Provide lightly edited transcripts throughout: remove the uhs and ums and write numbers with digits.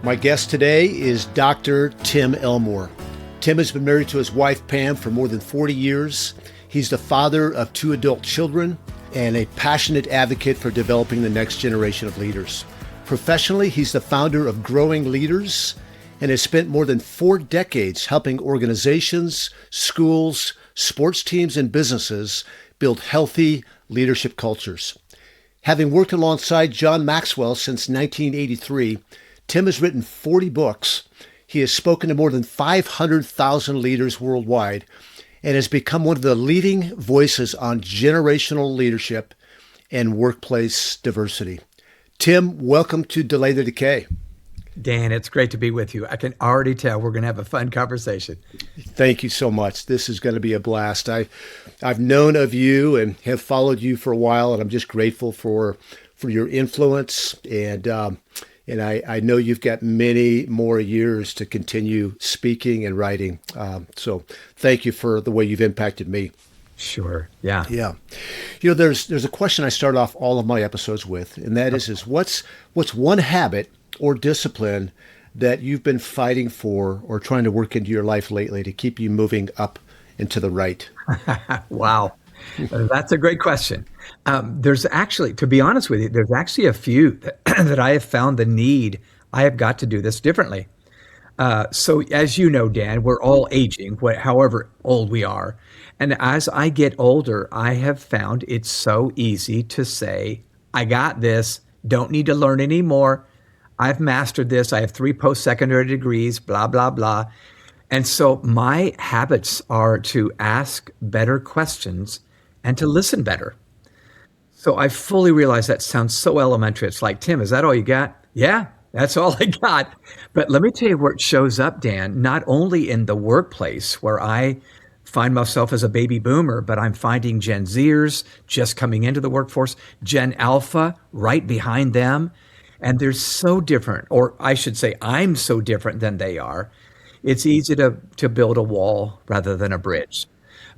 My guest today is Dr. Tim Elmore. Tim has been married to his wife, Pam, for more than 40 years. He's the father of 2 adult children and a passionate advocate for developing the next generation of leaders. Professionally, he's the founder of Growing Leaders and has spent more than 4 decades helping organizations, schools, sports teams, and businesses build healthy leadership cultures. Having worked alongside John Maxwell since 1983, Tim has written 40 books. He has spoken to more than 500,000 leaders worldwide and has become one of the leading voices on generational leadership and workplace diversity. Tim, welcome to Delay the Decay. Dan, it's great to be with you. I can already tell we're going to have a fun conversation. Thank you so much. This is going to be a blast. I've known of you and have followed you for a while, and I'm just grateful for your influence. And I know you've got many more years to continue speaking and writing. So thank you for the way you've impacted me. Sure. Yeah. Yeah. You know, there's a question I start off all of my episodes with, and that is what's one habit or discipline that you've been fighting for or trying to work into your life lately to keep you moving up and to the right? Wow. That's a great question. There's actually, to be honest with you, there's actually a few that I have found the need. I have got to do this differently. So as you know, Dan, we're all aging, however old we are. And as I get older, I have found it's so easy to say, I got this, don't need to learn anymore. I've mastered this. I have 3 post-secondary degrees, blah, blah, blah. And so my habits are to ask better questions and to listen better. So I fully realize that sounds so elementary. It's like, Tim, is that all you got? Yeah, that's all I got. But let me tell you where it shows up, Dan, not only in the workplace where I find myself as a baby boomer, but I'm finding Gen Zers just coming into the workforce, Gen Alpha right behind them. And they're so different, or I should say, I'm so different than they are. It's easy to build a wall rather than a bridge.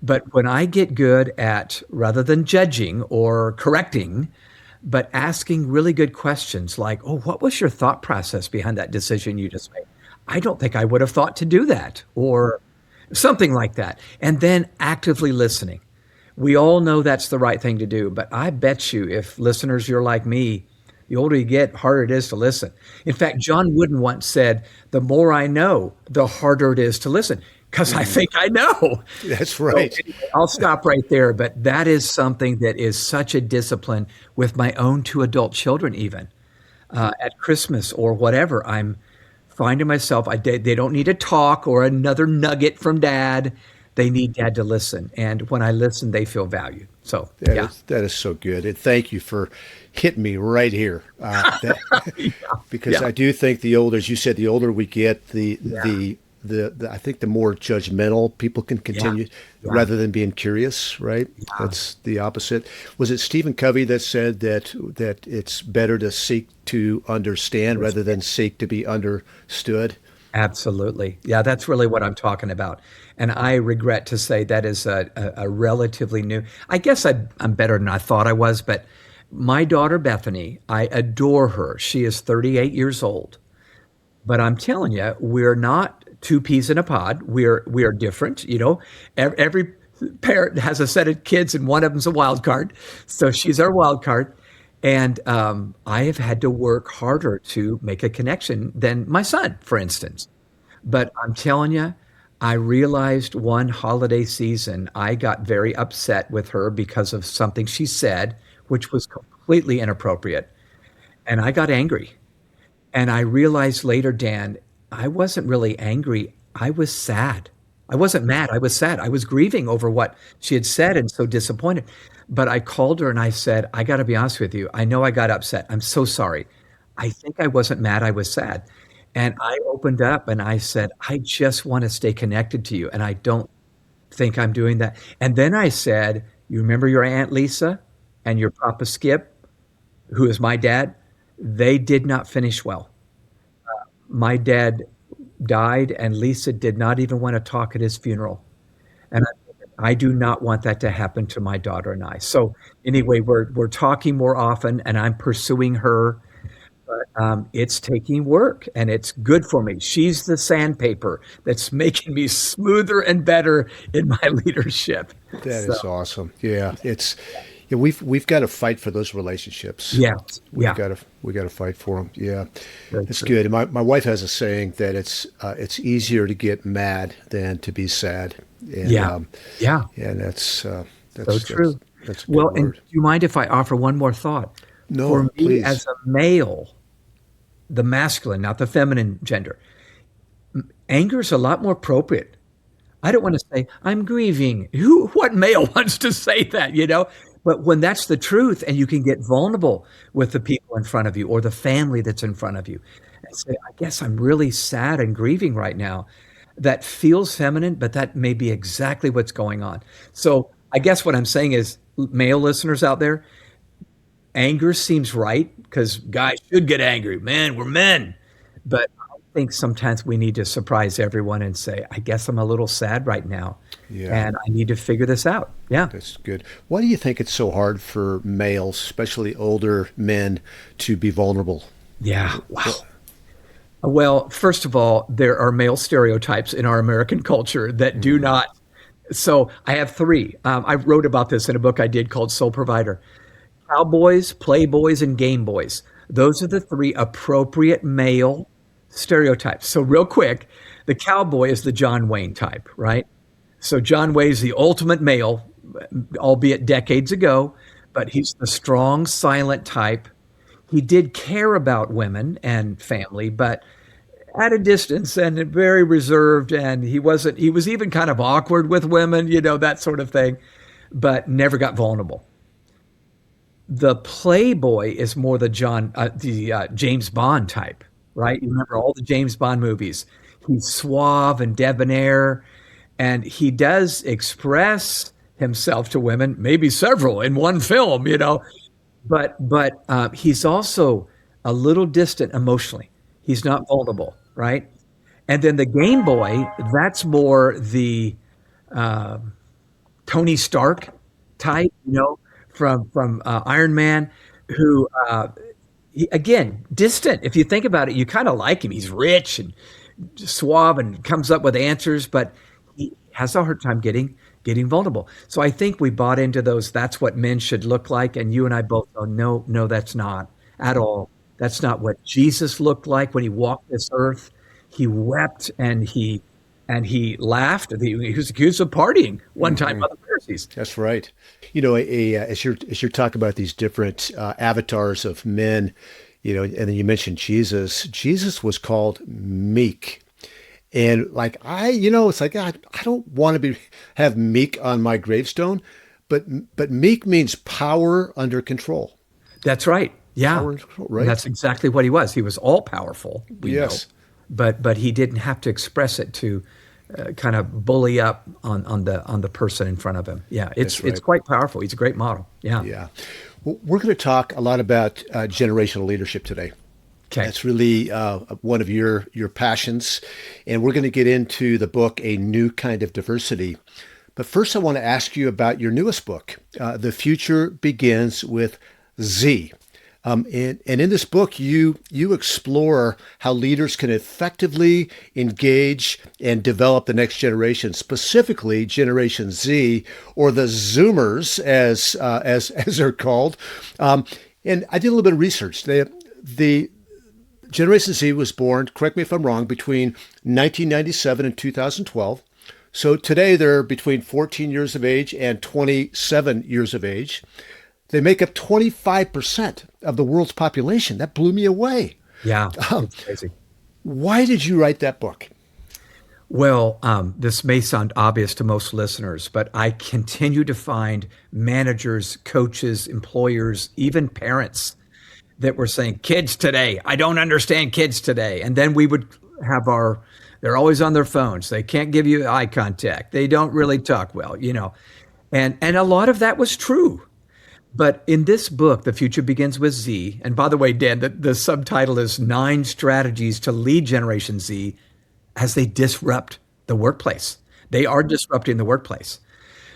But when I get good at, rather than judging or correcting, but asking really good questions like, oh, what was your thought process behind that decision you just made? I don't think I would have thought to do that, or something like that. And then actively listening. We all know that's the right thing to do, but I bet you if listeners, you're like me, the older you get, harder it is to listen. In fact, John Wooden once said, the more I know, the harder it is to listen, because I think I know. That's right. So anyway, I'll stop right there. But that is something that is such a discipline with my own 2 adult children, even at Christmas or whatever. I'm finding myself, they don't need a talk or another nugget from Dad. They need Dad to listen. And when I listen, they feel valued. So that is so good. And thank you for hitting me right here. Because I do think the older, as you said, the older we get, the I think the more judgmental people can continue rather than being curious, right? Yeah. That's the opposite. Was it Stephen Covey that said that it's better to seek to understand rather than seek to be understood? Absolutely. Yeah, that's really what I'm talking about. And I regret to say that is a relatively new, I guess I'm better than I thought I was, but my daughter, Bethany, I adore her. She is 38 years old. But I'm telling you, we're not 2 peas in a pod. We are different. You know, every parent has a set of kids and one of them's a wild card. So she's our wild card. And I have had to work harder to make a connection than my son, for instance. But I'm telling you, I realized one holiday season, I got very upset with her because of something she said, which was completely inappropriate. And I got angry. And I realized later, Dan, I wasn't really angry. I was sad. I wasn't mad. I was sad. I was grieving over what she had said and so disappointed. But I called her and I said, I got to be honest with you. I know I got upset. I'm so sorry. I think I wasn't mad. I was sad. And I opened up and I said, I just want to stay connected to you. And I don't think I'm doing that. And then I said, you remember your Aunt Lisa and your Papa Skip, who is my dad? They did not finish well. My dad died and Lisa did not even want to talk at his funeral. And I do not want that to happen to my daughter and I. So anyway, we're talking more often and I'm pursuing her. But It's taking work and it's good for me. She's the sandpaper that's making me smoother and better in my leadership. That So, is awesome. Yeah, it's yeah, we've got to fight for those relationships. yes, We've yeah, got to we got to fight for them. Yeah, very it's true. good. And my wife has a saying that it's easier to get mad than to be sad, and Yeah, yeah, that's so true. that's a good Well, and word. do you mind if I offer one more thought? For No, me please. as a male, the masculine, not the feminine gender, anger is a lot more appropriate. I don't want to say, I'm grieving. What male wants to say that? But when that's the truth and you can get vulnerable with the people in front of you or the family that's in front of you and say, I guess I'm really sad and grieving right now. That feels feminine, but that may be exactly what's going on. So I guess what I'm saying is, male listeners out there, anger seems right because guys should get angry. Man, we're men. But I think sometimes we need to surprise everyone and say, I guess I'm a little sad right now Yeah, and I need to figure this out. Yeah. that's good. Why do you think it's so hard for males, especially older men, to be vulnerable? Yeah. Wow. Well, Well, first of all, there are male stereotypes in our American culture that do mm, not. So I have three. I wrote about this in a book I did called Soul Provider. Cowboys, playboys, and game boys. Those are the three appropriate male stereotypes. So, real quick, the cowboy is the John Wayne type, right? So, John Wayne is the ultimate male, albeit decades ago, but he's the strong, silent type. He did care about women and family, but at a distance and very reserved. And he was even kind of awkward with women, that sort of thing, but never got vulnerable. The playboy is more the James Bond type, right? You remember all the James Bond movies. He's suave and debonair, and he does express himself to women, maybe several in one film. But he's also a little distant emotionally. He's not vulnerable, right? And then the Game Boy, that's more the uh, Tony Stark type, from Iron Man, who again distant. If you think about it, you kind of like him. He's rich and suave and comes up with answers, but he has a hard time getting vulnerable. So I think we bought into those. That's what men should look like, and you and I both know, no, no, that's not at all. That's not what Jesus looked like when he walked this earth. He wept and he laughed. He was accused of partying one time mhm. by the Pharisees. That's right. As you're talking about these different avatars of men, and then you mentioned Jesus. Jesus was called meek, and like it's like I don't want to be have meek on my gravestone, but meek means power under control. That's right. Yeah. Power under control, And right? that's exactly what he was. He was all powerful, we know, Yes, but he didn't have to express it to kind of bully up on the person in front of him. Yeah, it's that's it's right. quite powerful. He's a great model. Yeah. Yeah. Well, we're going to talk a lot about generational leadership today. Okay. That's really one of your passions, and we're going to get into the book, A New Kind of Diversity. But first, I want to ask you about your newest book, The Future Begins with Z. And in this book, you explore how leaders can effectively engage and develop the next generation, specifically Generation Z, or the Zoomers, as they're called. And I did a little bit of research. The Generation Z was born, correct me if I'm wrong, between 1997 and 2012. So today they're between 14 years of age and 27 years of age. They make up 25% of the world's population. That blew me away. Yeah, Um, it's crazy. why did you write that book? Well, this may sound obvious to most listeners, but I continue to find managers, coaches, employers, even parents that were saying, kids today, I don't understand kids today. And then we would have they're always on their phones. They can't give you eye contact. They don't really talk well. And a lot of that was true. But in this book, The Future Begins with Z, and by the way, Dan, the subtitle is Nine Strategies to Lead Generation Z as they disrupt the workplace. They are disrupting the workplace.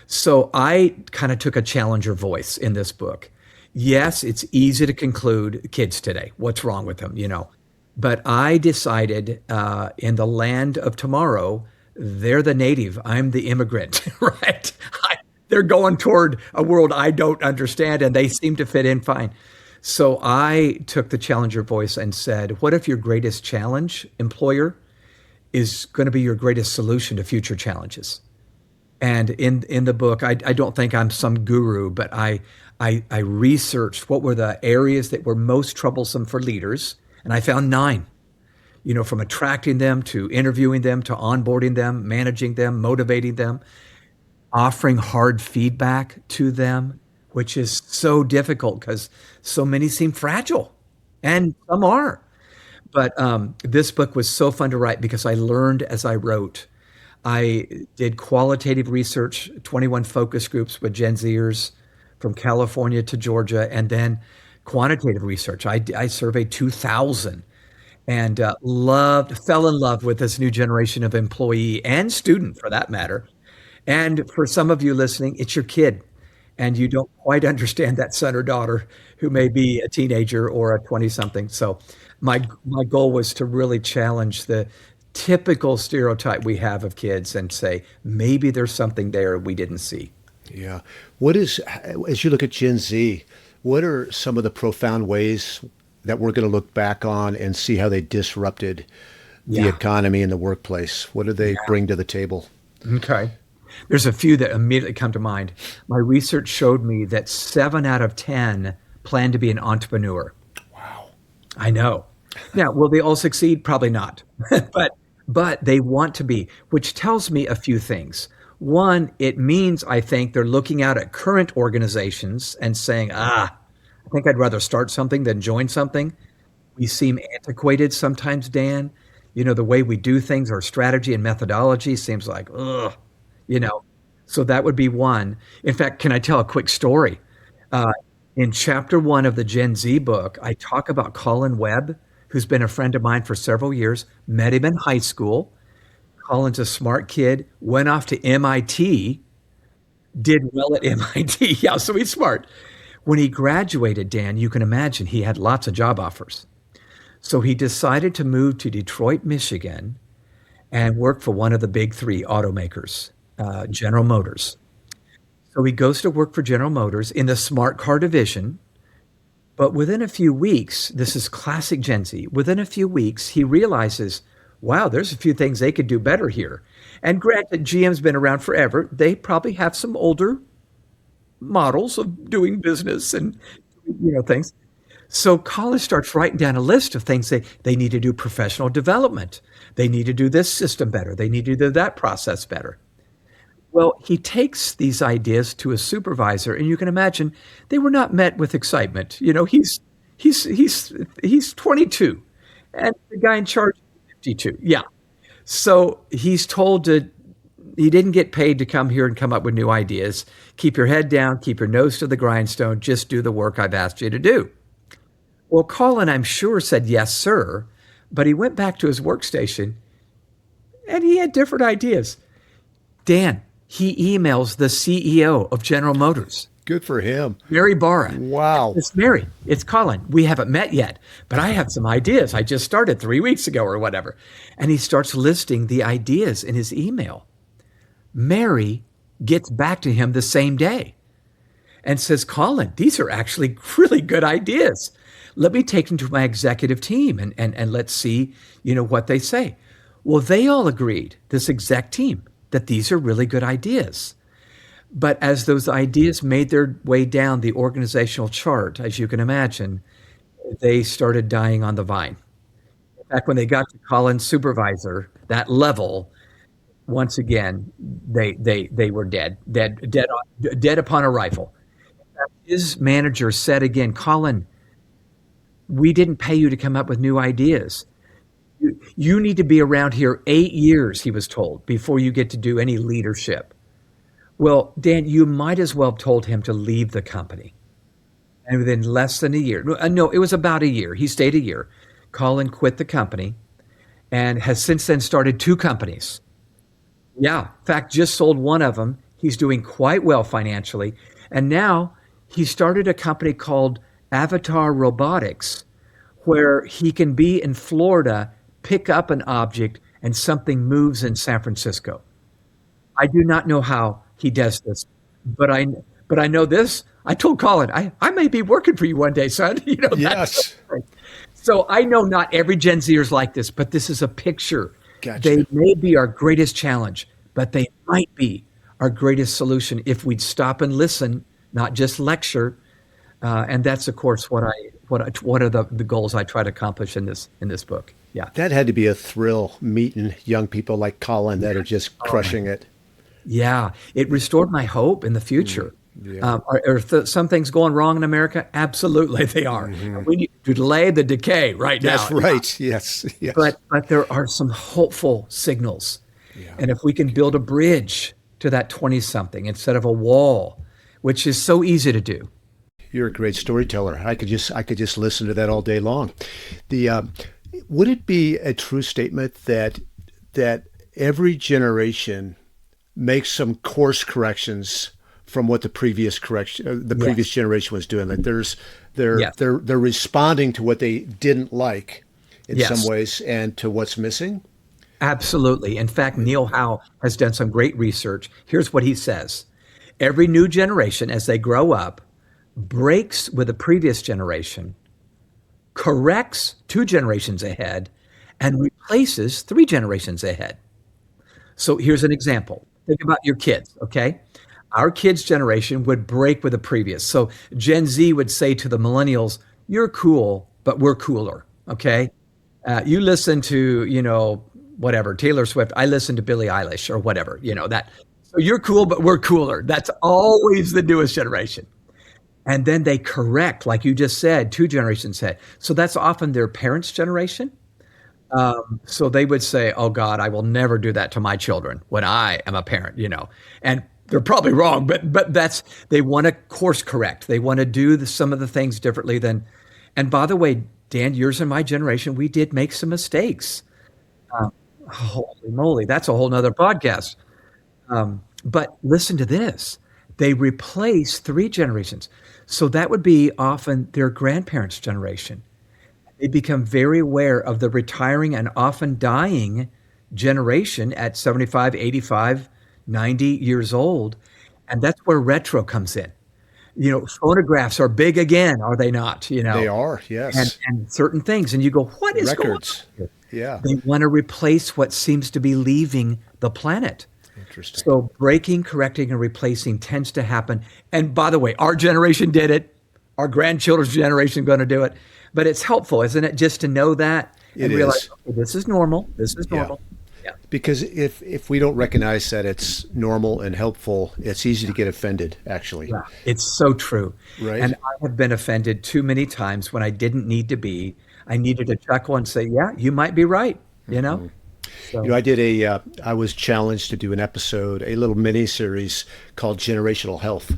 So I kind of took a challenger voice in this book. Yes, it's easy to conclude kids today. What's wrong with them, But I decided in the land of tomorrow, they're the native. I'm the immigrant, right? They're going toward a world I don't understand, and they seem to fit in fine. So I took the challenger voice and said, what if your greatest challenge, employer, is going to be your greatest solution to future challenges? And in the book, I don't think I'm some guru, but I researched what were the areas that were most troublesome for leaders, and I found 9. From attracting them to interviewing them to onboarding them, managing them, motivating them, offering hard feedback to them, which is so difficult because so many seem fragile, and some are. But this book was so fun to write because I learned as I wrote. I did qualitative research, 21 focus groups with Gen Zers from California to Georgia, and then quantitative research. I surveyed 2,000 and fell in love with this new generation of employee and student for that matter. And for some of you listening, it's your kid, and you don't quite understand that son or daughter who may be a teenager or a 20-something. So my goal was to really challenge the typical stereotype we have of kids and say, maybe there's something there we didn't see. Yeah. As you look at Gen Z, what are some of the profound ways that we're going to look back on and see how they disrupted the economy and the workplace? What do they bring to the table? Okay. There's a few that immediately come to mind. My research showed me that 7 out of 10 plan to be an entrepreneur. Wow. I know. Now, will they all succeed? Probably not. But they want to be, which tells me a few things. One, it means I think they're looking out at current organizations and saying, I think I'd rather start something than join something. We seem antiquated sometimes, Dan. The way we do things, our strategy and methodology seems like, So that would be one. In fact, can I tell a quick story? In chapter 1 of the Gen Z book, I talk about Colin Webb, who's been a friend of mine for several years, met him in high school. Colin's a smart kid, went off to MIT, did well at MIT. Yeah, so he's smart. When he graduated, Dan, you can imagine he had lots of job offers. So he decided to move to Detroit, Michigan, and work for one of the big 3 automakers, General Motors. So he goes to work for General Motors in the smart car division. But within a few weeks, this is classic Gen Z, within a few weeks, he realizes, wow, there's a few things they could do better here. And granted, GM's been around forever. They probably have some older models of doing business and things. So Colin starts writing down a list of things they need to do professional development. They need to do this system better. They need to do that process better. Well, he takes these ideas to a supervisor, and you can imagine they were not met with excitement. He's 22, and the guy in charge is 52. Yeah. So he's told he didn't get paid to come here and come up with new ideas. Keep your head down, keep your nose to the grindstone, just do the work I've asked you to do. Well, Colin, I'm sure, said, yes, sir. But he went back to his workstation, and he had different ideas. Dan, he emails the CEO of General Motors. Good for him. Mary Barra. Wow. It's Mary. It's Colin. We haven't met yet, but I have some ideas. I just started 3 weeks ago or whatever. And he starts listing the ideas in his email. Mary gets back to him the same day and says, Colin, these are actually really good ideas. Let me take them to my executive team and let's see, what they say. Well, they all agreed, this exec team, that these are really good ideas. But as those ideas made their way down the organizational chart, as you can imagine, they started dying on the vine. In fact, when they got to Colin's supervisor, that level, once again, they were dead upon arrival. His manager said again, Colin, we didn't pay you to come up with new ideas. You need to be around here 8 years, he was told, before you get to do any leadership. Well, Dan, you might as well have told him to leave the company. And within less than a year, no, it was about a year. He stayed a year. Colin quit the company and has since then started 2 companies. Yeah, in fact, just sold one of them. He's doing quite well financially. And now he started a company called Avatar Robotics, where he can be in Florida, pick up an object, and something moves in San Francisco. I do not know how he does this, but I know this. I told Colin, I may be working for you one day, son. Yes. So I know not every Gen Zer is like this, but this is a picture. Gotcha. They may be our greatest challenge, but they might be our greatest solution if we'd stop and listen, not just lecture. And that's, of course, what are the goals I try to accomplish in this book. Yeah. That had to be a thrill, meeting young people like Colin that are just crushing it. Yeah. It restored my hope in the future. Yeah. Are some things going wrong in America? Absolutely, they are. We need to delay the decay right now. That's right. Yes. But there are some hopeful signals. Yeah. And if we can build a bridge to that 20-something instead of a wall, which is so easy to do. You're a great storyteller. I could just listen to that all day long. Would it be a true statement that every generation makes some course corrections from what the previous generation was doing? Like they're responding to what they didn't like in some ways and to what's missing? Absolutely. In fact, Neil Howe has done some great research. Here's what he says. Every new generation, as they grow up, breaks with the previous generation, corrects 2 generations ahead, and replaces 3 generations ahead. So here's an example. Think about your kids, okay? Our kids' generation would break with the previous. So Gen Z would say to the millennials, you're cool, but we're cooler, okay? You listen to, whatever, Taylor Swift. I listen to Billie Eilish or whatever, that. So you're cool, but we're cooler. That's always the newest generation. And then they correct, like you just said, 2 generations ahead. So that's often their parents' generation. So they would say, oh God, I will never do that to my children when I am a parent, and they're probably wrong, but they want to course correct. They want to do some of the things differently and by the way, Dan, yours and my generation, we did make some mistakes. Holy moly, that's a whole nother podcast. But listen to this. They replace 3 generations. So that would be often their grandparents' generation. They become very aware of the retiring and often dying generation at 75, 85, 90 years old. And that's where retro comes in. Phonographs are big again, are they not? They are, yes. And certain things. And you go, what is records? Going on here? Yeah. They want to replace what seems to be leaving the planet. Interesting. So breaking, correcting, and replacing tends to happen. And by the way, our generation did it. Our grandchildren's generation going to do it. But it's helpful, isn't it, just to know that and realize, okay, this is normal. This is normal. Yeah. Because if we don't recognize that it's normal and helpful, it's easy to get offended, actually. Yeah, it's so true. Right. And I have been offended too many times when I didn't need to be. I needed to chuckle and say, yeah, you might be right, So. I was challenged to do an episode, a little mini series called Generational Health.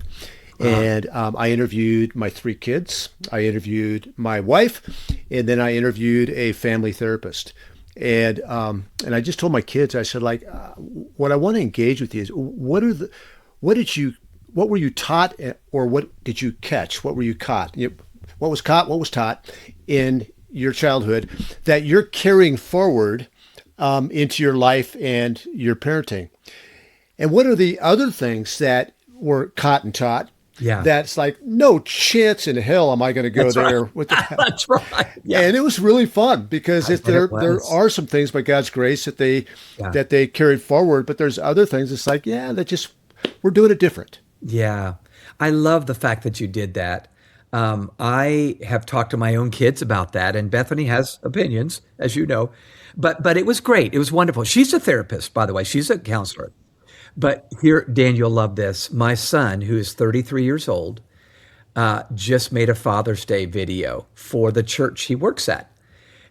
And I interviewed my 3 kids. I interviewed my wife, and then I interviewed a family therapist. And I just told my kids, I said, what I want to engage with you is what were you taught, or what did you catch? What were you caught? What was taught in your childhood that you're carrying forward into your life and your parenting? And what are the other things that were caught and taught? Yeah. That's like, no chance in hell am I going to go there right. with that. That's right. Yeah. And it was really fun because there are some things by God's grace that they carried forward, but there's other things. It's like, we're doing it different. Yeah. I love the fact that you did that. I have talked to my own kids about that, and Bethany has opinions, as you know, but it was great. It was wonderful. She's a therapist, by the way. She's a counselor. But here, Dan, you'll love this. My son, who is 33 years old, just made a Father's Day video for the church he works at.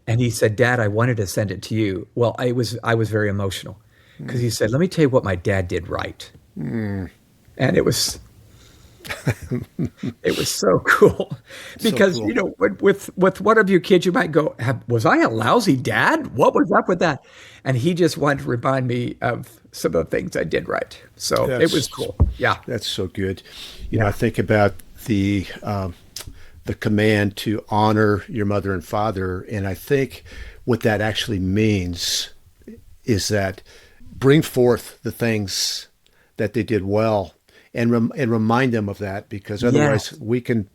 And he said, Dad, I wanted to send it to you. Well, I was very emotional because he said, let me tell you what my dad did right. And it was so cool because, so cool. With one of your kids, you might go, was I a lousy dad? What was up with that? And he just wanted to remind me of some of the things I did right. So it was cool. Yeah. That's so good. I think about the the command to honor your mother and father. And I think what that actually means is that bring forth the things that they did well, and and remind them of that, because otherwise Yes,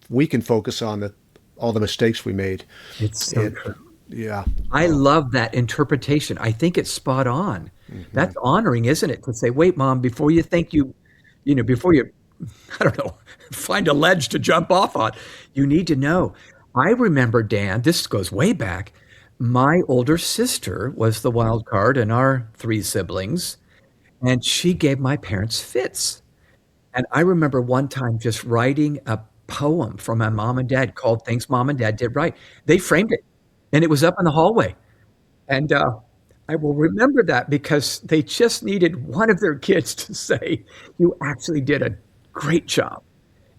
we can focus on all the mistakes we made. it's so And true. yeah, I love that interpretation. I think it's spot on. hmm That's honoring, isn't it? To say, wait, mom, before you think before you, I don't know, find a ledge to jump off on, you need to know. I remember, Dan, this goes way back. My older sister was the wild card in our three siblings, and she gave my parents fits. And I remember one time just writing a poem for my mom and dad called Things Mom and Dad Did Right. They framed it, and it was up in the hallway. And I will remember that because they just needed one of their kids to say, "You actually did a great job."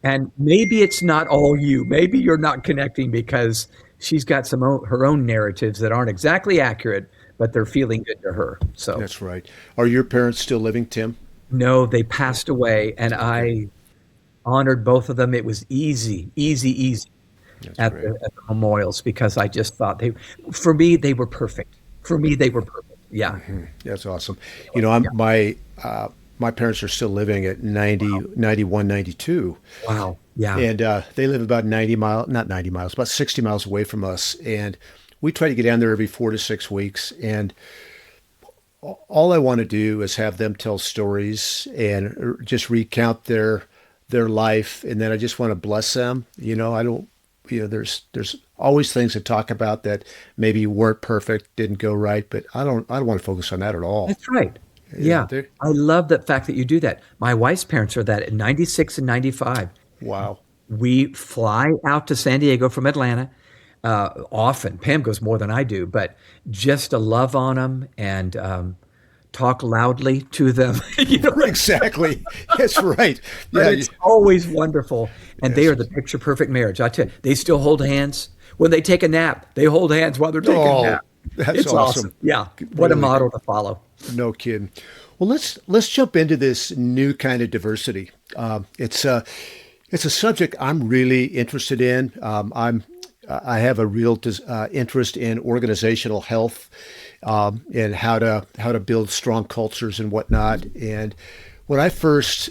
And maybe it's not all you. Maybe you're not connecting because she's got her own narratives that aren't exactly accurate, but they're feeling good to her. So, that's right. Are your parents still living, Tim? no, they passed away, and Okay, I honored both of them. It was easy, easy, easy that's at great. the memorials because I just thought for me, they were perfect. For me, they were perfect. Yeah. That's awesome. You know, I'm Yeah. my parents are still living at 90, 91, 92. Wow. Yeah. And they live about 90 miles, not 90 miles, about 60 miles away from us. And we try to get down there every 4 to 6 weeks. And all I want to do is have them tell stories and just recount their life. And then I just want to bless them. You know, I don't, you know, there's always things to talk about that maybe weren't perfect, didn't go right, but I don't want to focus on that at all. That's right. You know, Yeah. they I love the fact that you do that. My wife's parents are that at 96 and 95. wow. We fly out to San Diego from Atlanta often. Pam goes more than I do, but just to love on them and talk loudly to them. Exactly. That's right. But Yeah. it's always wonderful. And they Yes. are the picture perfect marriage. I tell you, they still hold hands. When they take a nap, they hold hands while they're taking a Oh, nap. that's It's awesome. awesome. Yeah. What a Really, model to follow. no kidding. Well, let's jump into this new kind of diversity. It's a subject I'm really interested in. I have a real interest in organizational health, and how to build strong cultures and whatnot. And when I first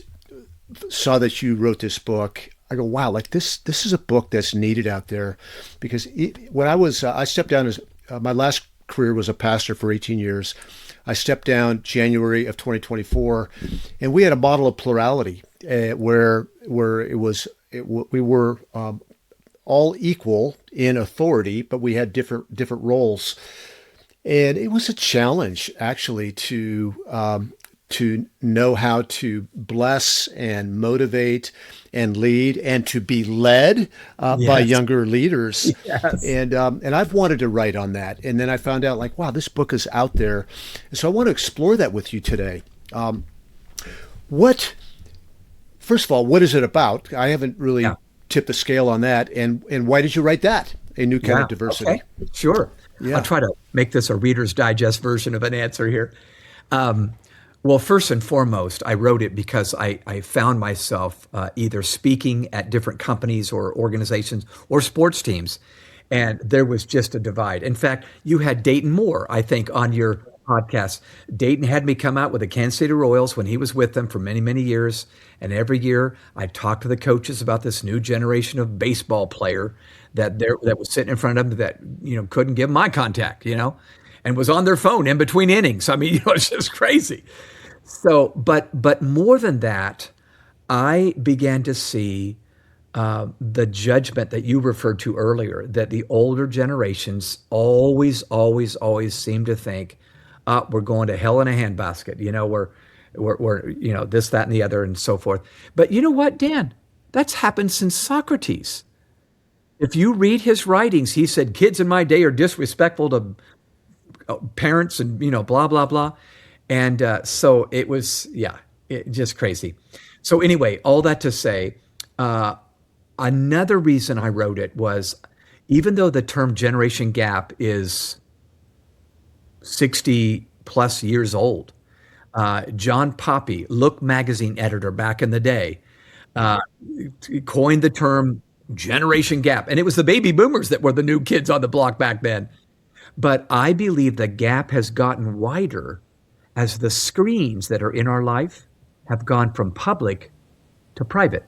saw that you wrote this book, I go, wow, like this is a book that's needed out there, because when I stepped down as my last career was a pastor for 18 years. I stepped down January of 2024, and we had a model of plurality, where we were all equal in authority, but we had different roles. And it was a challenge, actually, to know how to bless and motivate and lead, and to be led by Yes. younger leaders. Yes. And I've wanted to write on that. And then I found out, like, wow, this book is out there. And so I want to explore that with you today. What First of all, what is it about? I haven't really Yeah. tipped the scale on that. And why did you write that? A new kind Yeah. of diversity. Okay. Sure. I'll Yeah. try to make this a Reader's Digest version of an answer here. Um, well, first and foremost, I wrote it because I found myself either speaking at different companies or organizations or sports teams, and there was just a divide. In fact, you had Dayton Moore, I think, on your podcast. Dayton had me come out with the Kansas City Royals when he was with them for many, many years. And every year I talked to the coaches about this new generation of baseball player that was sitting in front of them that, couldn't give them eye contact, and was on their phone in between innings. I mean, it's just crazy. So, but more than that, I began to see the judgment that you referred to earlier, that the older generations always, always, always seem to think, we're going to hell in a handbasket. We're this, that, and the other, and so forth. But you know what, Dan? That's happened since Socrates. If you read his writings, he said, kids in my day are disrespectful to parents and, blah, blah, blah. And so it was, yeah, just crazy. So anyway, all that to say, another reason I wrote it was, even though the term generation gap is 60 plus years old, John Poppy, Look magazine editor back in the day, uh, coined the term generation gap. And it was the baby boomers that were the new kids on the block back then. But I believe the gap has gotten wider as the screens that are in our life have gone from public to private.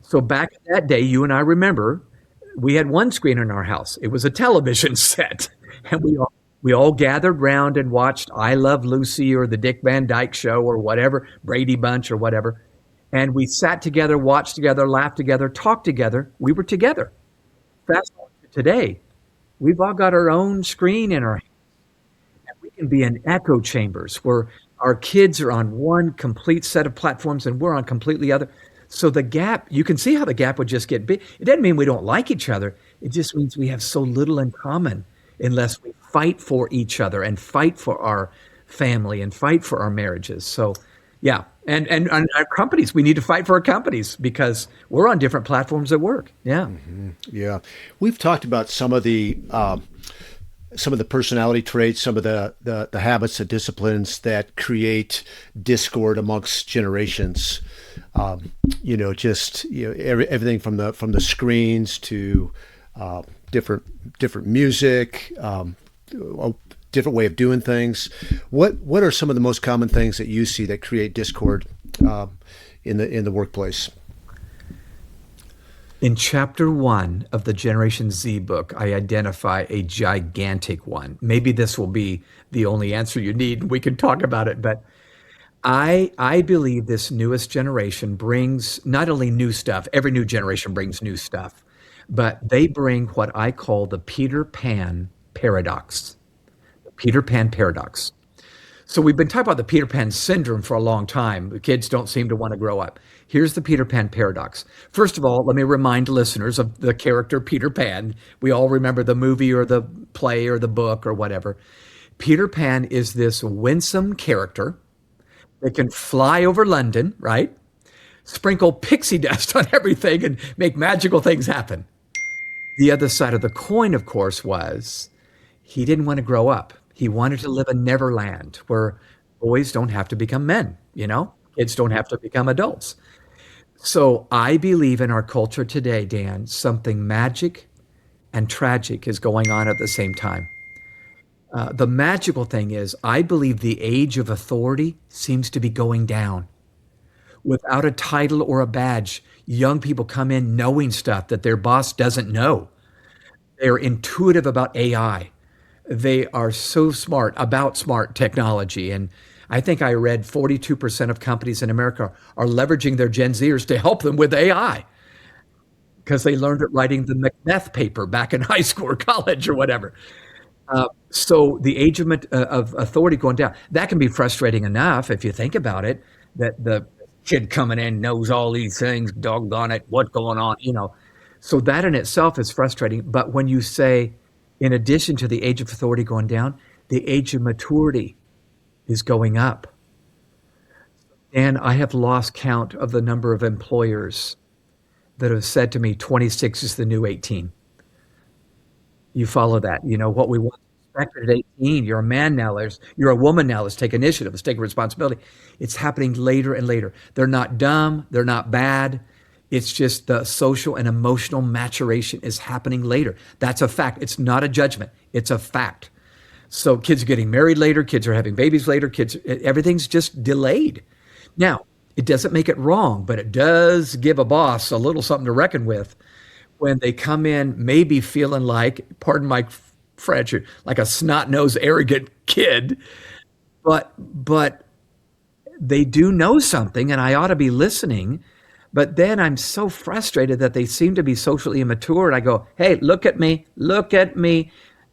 So back in that day, you and I remember we had one screen in our house. It was a television set. And we all gathered round and watched I Love Lucy or the Dick Van Dyke Show or whatever, Brady Bunch or whatever. And we sat together, watched together, laughed together, talked together. We were together. Fast forward to today, we've all got our own screen in our hands. And we can be in echo chambers where our kids are on one complete set of platforms and we're on completely other. So the gap, you can see how the gap would just get big. It doesn't mean we don't like each other. It just means we have so little in common unless we fight for each other and fight for our family and fight for our marriages. So yeah. And our companies, we need to fight for our companies because we're on different platforms at work. Yeah. Yeah. We've talked about some of the personality traits, some of the habits and disciplines that create discord amongst generations. Everything from the screens to different music, different way of doing things. What are some of the most common things that you see that create discord in the workplace? In chapter 1 of the Generation Z book, I identify a gigantic one. Maybe this will be the only answer you need. We can talk about it, but I believe this newest generation brings not only new stuff, every new generation brings new stuff, but they bring what I call the Peter Pan paradox. The Peter Pan paradox. So we've been talking about the Peter Pan syndrome for a long time. The kids don't seem to want to grow up. Here's the Peter Pan paradox. First of all, let me remind listeners of the character Peter Pan. We all remember the movie or the play or the book or whatever. Peter Pan is this winsome character that can fly over London, right? Sprinkle pixie dust on everything and make magical things happen. The other side of the coin, of course, was he didn't want to grow up. He wanted to live in Neverland where boys don't have to become men, kids don't have to become adults. So I believe in our culture today, Dan, something magic and tragic is going on at the same time. The magical thing is, I believe the age of authority seems to be going down. Without a title or a badge, young people come in knowing stuff that their boss doesn't know. They're intuitive about AI. They are so smart about smart technology. And I think I read 42% of companies in America are leveraging their Gen Zers to help them with AI because they learned it writing the Macbeth paper back in high school or college or whatever. So the age of authority going down, that can be frustrating enough if you think about it, that the kid coming in knows all these things, doggone it, what's going on, So that in itself is frustrating. But when you say, in addition to the age of authority going down, the age of maturity is going up. And I have lost count of the number of employers that have said to me, 26 is the new 18. You follow that. What we once expected at 18, you're a man now, you're a woman now, let's take initiative, let's take responsibility. It's happening later and later. They're not dumb, they're not bad. It's just the social and emotional maturation is happening later. That's a fact. It's not a judgment. It's a fact. So kids are getting married later, kids are having babies later, everything's just delayed. Now, it doesn't make it wrong, but it does give a boss a little something to reckon with when they come in maybe feeling like, pardon my French, like a snot-nosed, arrogant kid, but they do know something and I ought to be listening. But then I'm so frustrated that they seem to be socially immature. And I go, hey, look at me.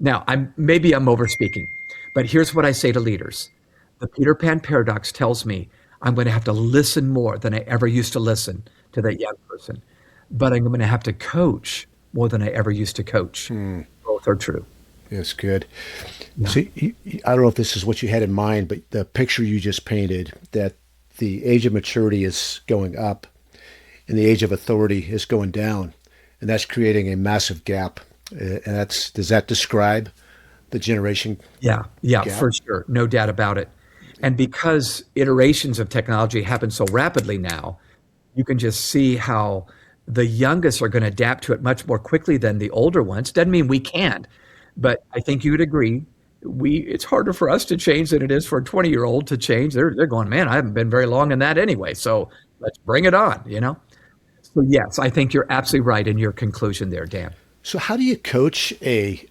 Now, maybe I'm overspeaking, but here's what I say to leaders. The Peter Pan paradox tells me I'm going to have to listen more than I ever used to listen to that young person, but I'm going to have to coach more than I ever used to coach. Both are true. That's good. Yeah. So I don't know if this is what you had in mind, but the picture you just painted, that the age of maturity is going up and the age of authority is going down, and that's creating a massive gap. And does that describe the generation? Yeah, gap? For sure. No doubt about it. And because iterations of technology happen so rapidly now, you can just see how the youngest are going to adapt to it much more quickly than the older ones. Doesn't mean we can't, but I think you would agree. It's harder for us to change than it is for a 20-year-old to change. They're going, man, I haven't been very long in that anyway. So let's bring it on, So yes, I think you're absolutely right in your conclusion there, Dan. So how do you coach a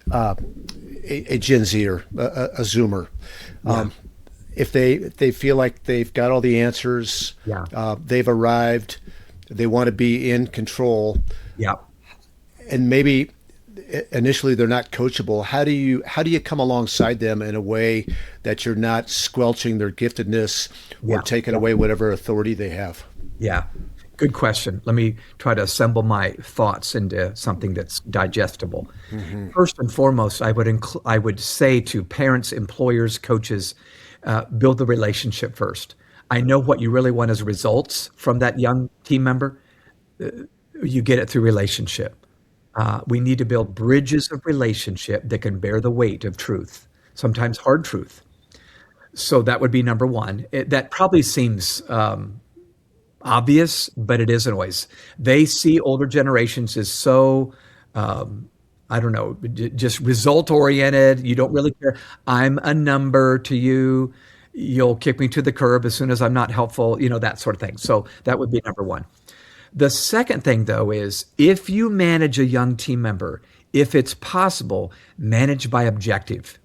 Gen Zer, a Zoomer? If they feel like they've got all the answers, they've arrived, they want to be in control, and maybe initially they're not coachable. How do you come alongside them in a way that you're not squelching their giftedness or taking away whatever authority they have? Yeah. Good question. Let me try to assemble my thoughts into something that's digestible. Mm-hmm. First and foremost, I would say to parents, employers, coaches, build the relationship first. I know what you really want as results from that young team member. You get it through relationship. We need to build bridges of relationship that can bear the weight of truth, sometimes hard truth. So that would be number one. That probably seems obvious, but it isn't always. They see older generations as so, just result oriented. You don't really care. I'm a number to you. You'll kick me to the curb as soon as I'm not helpful, that sort of thing. So that would be number one. The second thing, though, is if you manage a young team member, if it's possible, manage by objective.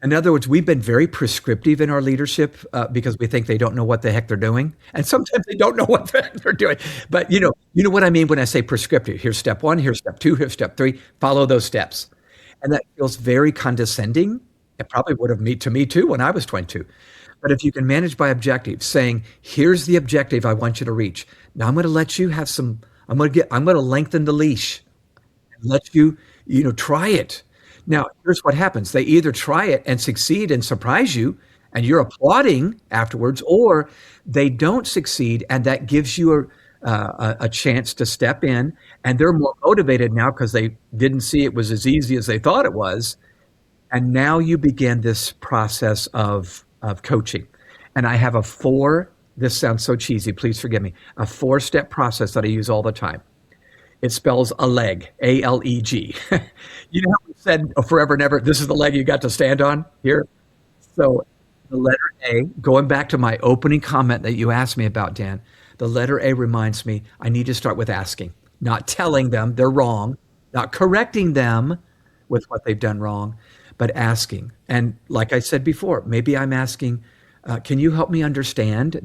In other words, we've been very prescriptive in our leadership because we think they don't know what the heck they're doing. And sometimes they don't know what the heck they're doing. But you know what I mean when I say prescriptive. Here's step one, here's step two, here's step three. Follow those steps. And that feels very condescending. It probably would have to me too when I was 22. But if you can manage by objective, saying, here's the objective I want you to reach. Now I'm going to let you have I'm going to lengthen the leash and let you, try it. Now, here's what happens. They either try it and succeed and surprise you, and you're applauding afterwards, or they don't succeed, and that gives you a chance to step in, and they're more motivated now because they didn't see it was as easy as they thought it was. And now you begin this process of coaching. And I have this sounds so cheesy, please forgive me, a 4-step process that I use all the time. It spells ALEG, A-L-E-G. You know how we said forever and ever, this is the leg you got to stand on here? So the letter A, going back to my opening comment that you asked me about, Dan, the letter A reminds me I need to start with asking, not telling them they're wrong, not correcting them with what they've done wrong, but asking. And like I said before, maybe I'm asking, can you help me understand ...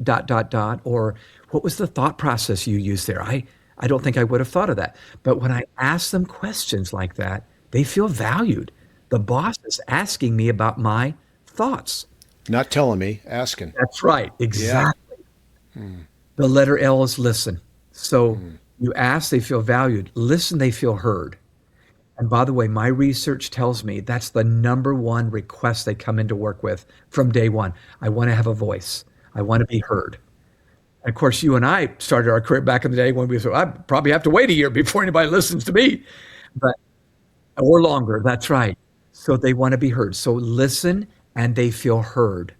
Or what was the thought process you used there? I don't think I would have thought of that. But when I ask them questions like that, they feel valued. The boss is asking me about my thoughts. Not telling me, asking. That's right. Exactly. Yeah. The letter L is listen. So you ask, they feel valued. Listen, they feel heard. And by the way, my research tells me that's the number one request they come into work with from day one. I want to have a voice. I want to be heard. And of course, you and I started our career back in the day when we said, I probably have to wait a year before anybody listens to me, or longer. That's right. So they want to be heard. So listen, and they feel heard.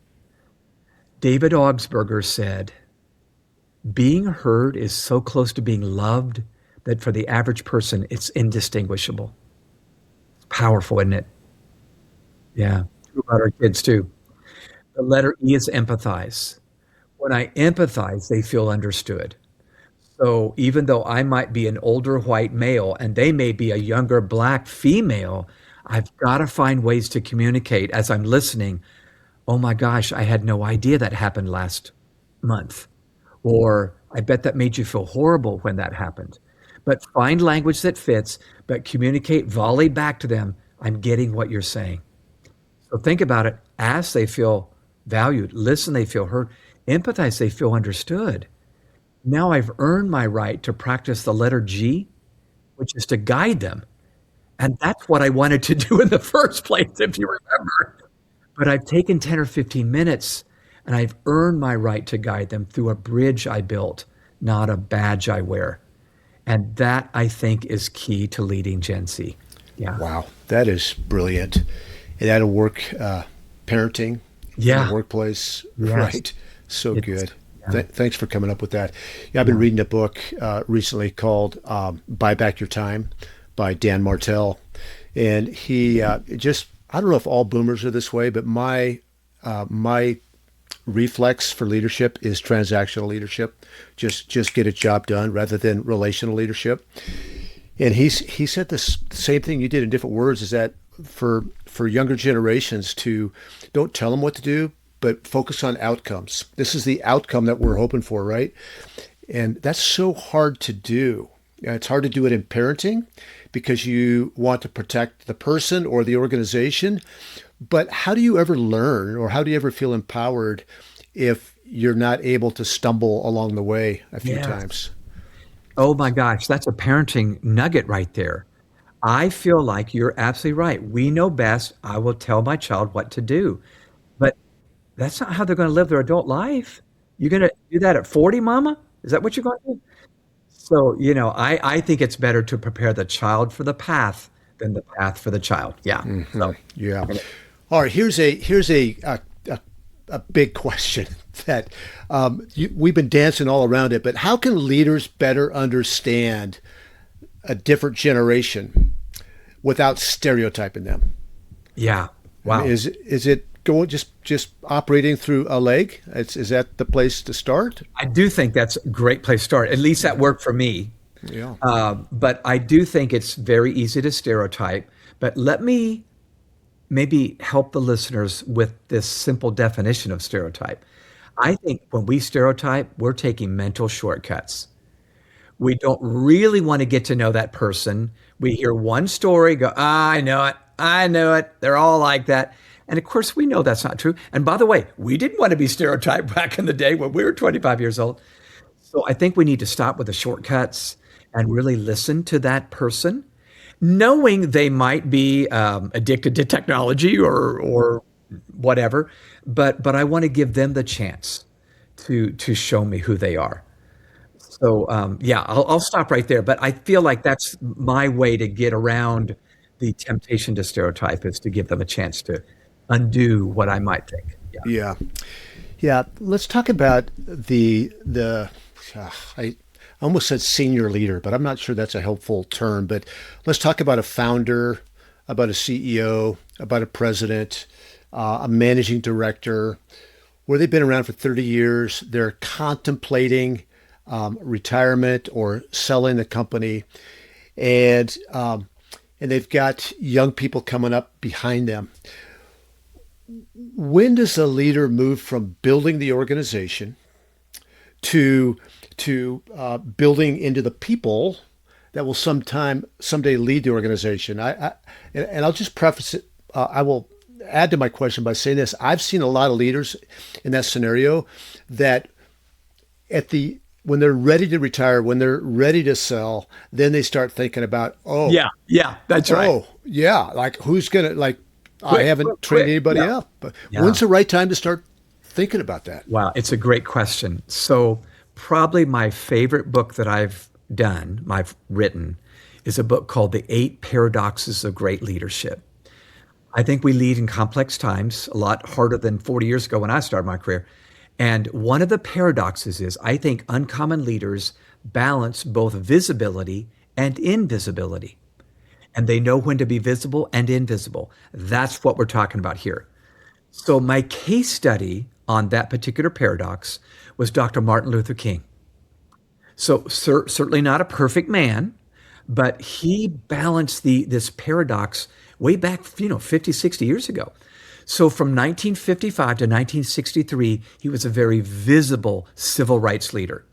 David Augsburger said, being heard is so close to being loved that for the average person, it's indistinguishable. It's powerful, isn't it? Yeah. True about our kids too. The letter E is empathize. When I empathize, they feel understood. So even though I might be an older white male and they may be a younger black female, I've got to find ways to communicate as I'm listening. Oh my gosh, I had no idea that happened last month. Or I bet that made you feel horrible when that happened. But find language that fits, but communicate, volley back to them. I'm getting what you're saying. So think about it. Ask, they feel valued. Listen, they feel heard. Empathize, they feel understood. Now I've earned my right to practice the letter G, which is to guide them. And that's what I wanted to do in the first place, if you remember. But I've taken 10 or 15 minutes and I've earned my right to guide them through a bridge I built, not a badge I wear. And that, I think, is key to leading Gen Z. Yeah. Wow. That is brilliant. And that'll work parenting in the workplace. Yes. Right. So good. Thanks for coming up with that. Yeah, I've been reading a book recently called Buy Back Your Time by Dan Martell. And he I don't know if all boomers are this way, but my reflex for leadership is transactional leadership. Just get a job done rather than relational leadership. And he said the same thing you did in different words, is that for younger generations to don't tell them what to do, but focus on outcomes. This is the outcome that we're hoping for, right? And that's so hard to do. It's hard to do it in parenting because you want to protect the person or the organization. But how do you ever learn, or how do you ever feel empowered if you're not able to stumble along the way a few times? Oh my gosh, that's a parenting nugget right there. I feel like you're absolutely right. We know best. I will tell my child what to do. But that's not how they're going to live their adult life. You're going to do that at 40, mama? Is that what you're going to do? So, I think it's better to prepare the child for the path than the path for the child. Yeah. Mm-hmm. So, yeah. All right. Here's a big question that we've been dancing all around it, but how can leaders better understand a different generation without stereotyping them? yeah. Wow. I mean, is it going just operating through a leg? Is that the place to start? I do think that's a great place to start. At least that worked for me. Yeah. But I do think it's very easy to stereotype. But let me maybe help the listeners with this simple definition of stereotype. I think when we stereotype, we're taking mental shortcuts. We don't really want to get to know that person. We hear one story, go, I know it. I know it. They're all like that. And of course, we know that's not true. And by the way, we didn't want to be stereotyped back in the day when we were 25 years old. So I think we need to stop with the shortcuts and really listen to that person, knowing they might be addicted to technology or whatever. But I want to give them the chance to show me who they are. So I'll stop right there. But I feel like that's my way to get around the temptation to stereotype, is to give them a chance to undo what I might think. Yeah. Yeah. Let's talk about I almost said senior leader, but I'm not sure that's a helpful term. But let's talk about a founder, about a CEO, about a president, a managing director, where they've been around for 30 years. They're contemplating retirement or selling the company, and they've got young people coming up behind them. When does a leader move from building the organization to building into the people that will someday lead the organization? And I'll just preface it. I will add to my question by saying this: I've seen a lot of leaders in that scenario that when they're ready to retire, when they're ready to sell, then they start thinking about, that's right. Oh, yeah, like who's gonna I haven't trained anybody up. But when's the right time to start thinking about that? Wow, it's a great question. So probably my favorite book that I've written, is a book called The 8 Paradoxes of Great Leadership. I think we lead in complex times, a lot harder than 40 years ago when I started my career. And one of the paradoxes is, I think uncommon leaders balance both visibility and invisibility. And they know when to be visible and invisible. That's what we're talking about here. So my case study on that particular paradox was Dr. Martin Luther King. So certainly not a perfect man, but he balanced this paradox way back, 50, 60 years ago. So from 1955 to 1963, he was a very visible civil rights leader.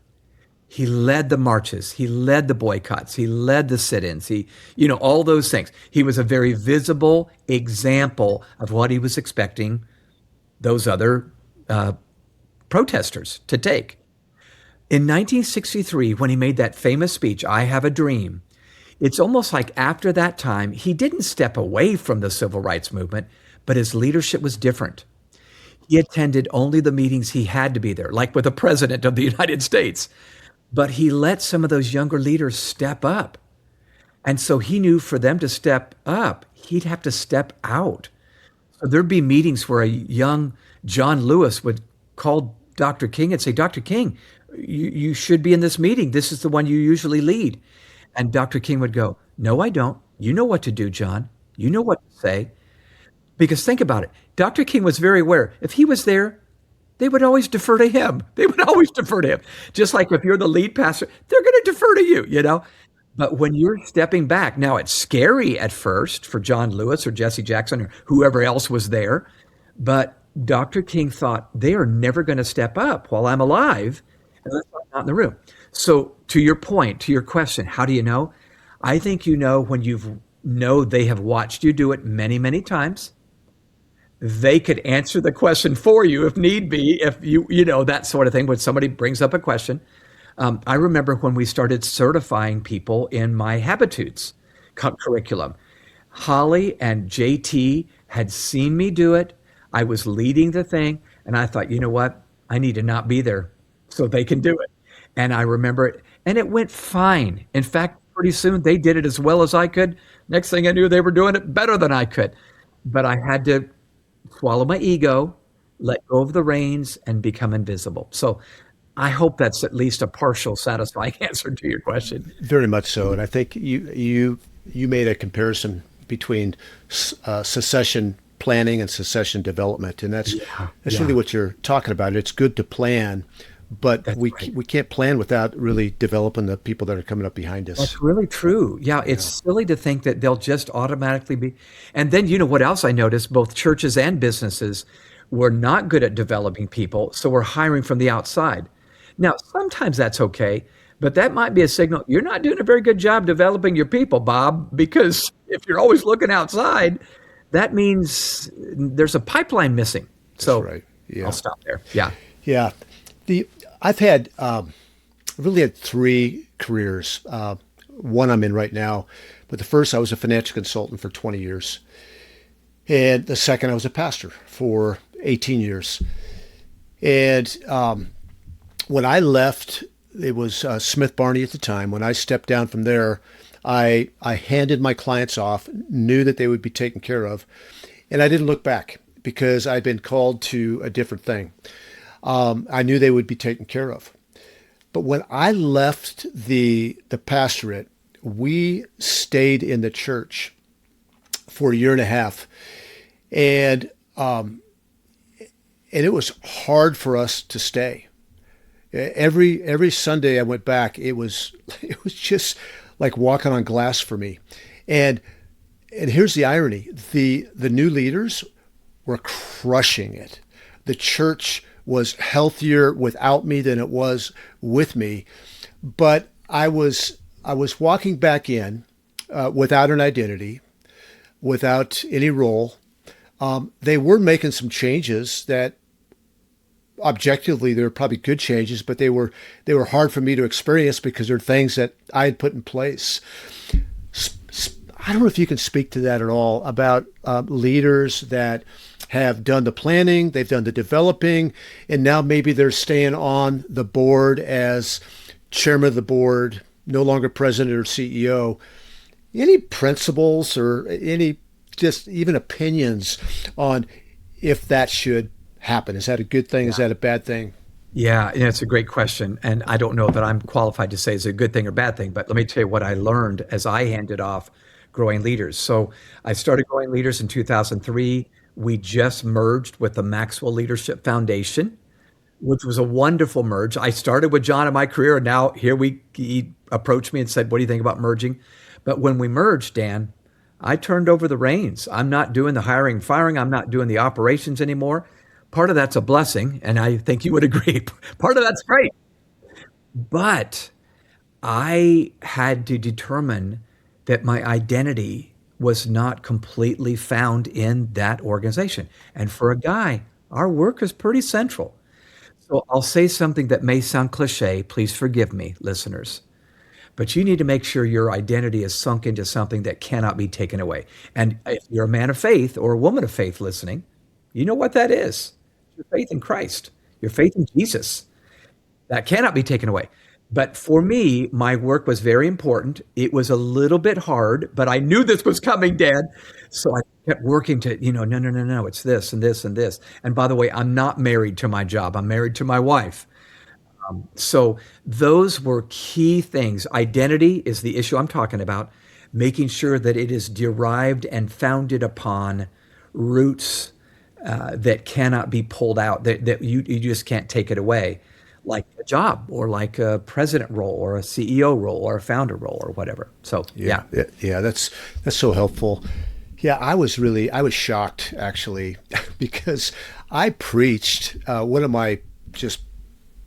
He led the marches, he led the boycotts, he led the sit-ins, all those things. He was a very visible example of what he was expecting those other protesters to take. In 1963, when he made that famous speech, I Have a Dream, it's almost like after that time, he didn't step away from the civil rights movement, but his leadership was different. He attended only the meetings he had to be there, like with the President of the United States. But he let some of those younger leaders step up. And so he knew for them to step up, he'd have to step out. So there'd be meetings where a young John Lewis would call Dr. King and say, Dr. King, you should be in this meeting. This is the one you usually lead. And Dr. King would go, no, I don't. You know what to do, John. You know what to say. Because think about it. Dr. King was very aware. If he was there, they would always defer to him. They would always defer to him. Just like if you're the lead pastor, they're going to defer to you, you know? But when you're stepping back, now it's scary at first for John Lewis or Jesse Jackson or whoever else was there. But Dr. King thought, they are never going to step up while I'm alive unless I'm not in the room. So to your point, to your question, how do you know? I think you know when they have watched you do it many, many times. They could answer the question for you if need be, if you know, that sort of thing, when somebody brings up a question. I remember when we started certifying people in my Habitudes curriculum. Holly and JT had seen me do it. I was leading the thing, and I thought, you know what? I need to not be there so they can do it. And I remember it, and it went fine. In fact, pretty soon they did it as well as I could. Next thing I knew, they were doing it better than I could. But I had to swallow my ego, let go of the reins, and become invisible. So I hope that's at least a partial satisfying answer to your question. Very much so. And I think you made a comparison between succession planning and succession development. And that's really what you're talking about. It's good to plan, but we can't plan without really developing the people that are coming up behind us. That's really true. Yeah, it's silly to think that they'll just automatically be. And then, you know what else I noticed? Both churches and businesses were not good at developing people, so we're hiring from the outside. Now, sometimes that's okay, but that might be a signal you're not doing a very good job developing your people, Bob, because if you're always looking outside, that means there's a pipeline missing. So That's right. Yeah. I'll stop there. Yeah. Yeah. I've had really had three careers. One I'm in right now, but the first I was a financial consultant for 20 years. And the second I was a pastor for 18 years. And when I left, it was Smith Barney at the time. When I stepped down from there, I handed my clients off, knew that they would be taken care of, and I didn't look back because I'd been called to a different thing. I knew they would be taken care of. But when I left the pastorate, we stayed in the church for a year and a half, and it was hard for us to stay. Every Sunday I went back, it was just like walking on glass for me. And here's the irony. The new leaders were crushing it. The church was healthier without me than it was with me. But I was walking back in without an identity, without any role. They were making some changes that objectively, they were probably good changes, but they were hard for me to experience because they're things that I had put in place. I don't know if you can speak to that at all about leaders that have done the planning, they've done the developing, and now maybe they're staying on the board as chairman of the board, no longer president or CEO. Any principles or any just even opinions on if that should happen? Is that a good thing? Is that a bad thing? Yeah, it's a great question. And I don't know that I'm qualified to say it's a good thing or bad thing, but let me tell you what I learned as I handed off Growing Leaders. So I started Growing Leaders in 2003. We just merged with the Maxwell Leadership Foundation, which was a wonderful merge. I started with John in my career, and now he approached me and said, what do you think about merging? But when we merged, Dan, I turned over the reins. I'm not doing the hiring and firing. I'm not doing the operations anymore. Part of that's a blessing, and I think you would agree. Part of that's great. But I had to determine that my identity was not completely found in that organization. And for a guy, our work is pretty central. So I'll say something that may sound cliche. Please forgive me, listeners. But you need to make sure your identity is sunk into something that cannot be taken away. And if you're a man of faith or a woman of faith listening, you know what that is. Your faith in Christ, your faith in Jesus. That cannot be taken away. But for me, my work was very important. It was a little bit hard, but I knew this was coming, Dad. So I kept working to, no, no, no, no, it's this and this and this. And by the way, I'm not married to my job. I'm married to my wife. So those were key things. Identity is the issue I'm talking about, making sure that it is derived and founded upon roots that cannot be pulled out, that you just can't take it away, like a job or like a president role or a CEO role or a founder role or whatever. So, yeah. Yeah, that's so helpful. Yeah, I was shocked actually because I preached one of my just